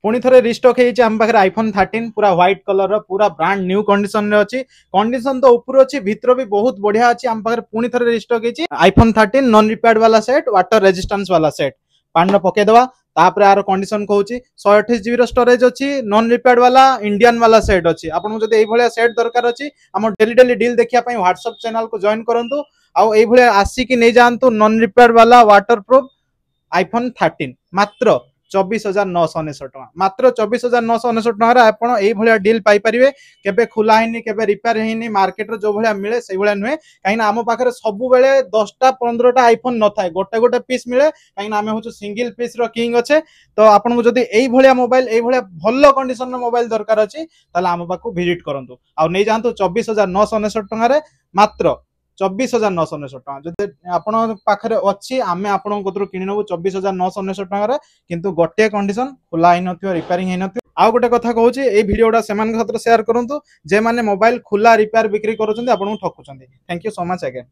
पुणी थे रिस्टॉक आम पाखे आईफोन 13 पूरा व्हाइट कलर पूरा ब्रांड न्यू कंडीशन रे अच्छी कंडीशन तो ऊपर अच्छी भितर भी बहुत बढ़िया अच्छी आम पाखे पुणी थे रिस्टॉक आईफोन 13 नॉन रिपेयर्ड वाला सेट वाटर रेजिस्टेंस वाला सेट पानी पकेदवा तापर यार कंडीशन कहूँ 128 GB स्टोरेज अच्छी नॉन रिपेयर्ड वाला इंडियन वाला सेट अच्छी आपको जब ये सेट दरकार अच्छी आम डेली डेली डील देखापी व्हाट्सएप चैनल को जॉइन करूँ आउ आसिक नहीं जातु नॉन रिपेयर्ड वाला वाटर प्रूफ आईफोन 13 मात्र 24,999 टका मात्र 24,999 टका आपण एई भलिया डील पाई परिवे केबे खुला हिनी केबे रिपेयर हिनी मार्केट रो जो भलिया मिले से भलिया नुहे काहे ना आम पाखरे सब बेले 10टा 15टा आईफोन न थाए गोटे गोटे पीस मिले काहे ना आमे होचु सिंगल पीस रो किंग अच्छे तो आपण को जदी एई भलिया मोबाइल एई भलिया भलो कंडीशन रो मोबाइल दरकार अछि ताले आम पाखु विजिट करंतु आ नै जानतु 24,999 टका रे मात्र 24,999 टका जदि आपण पाखरे अछि आमे आपण कोतरो किनि नबु 24,999 टका किंतु गोटे कंडीशन खुला हि नथियो रिपेयरिंग हि नथियो आ गोटे कथा कहूची ए वीडियोटा सेमान खातिर शेयर करंतु जे माने मोबाइल खुला रिपेयर बिक्री करूछन्ती आपण ठकुछन्ती thank you so much again.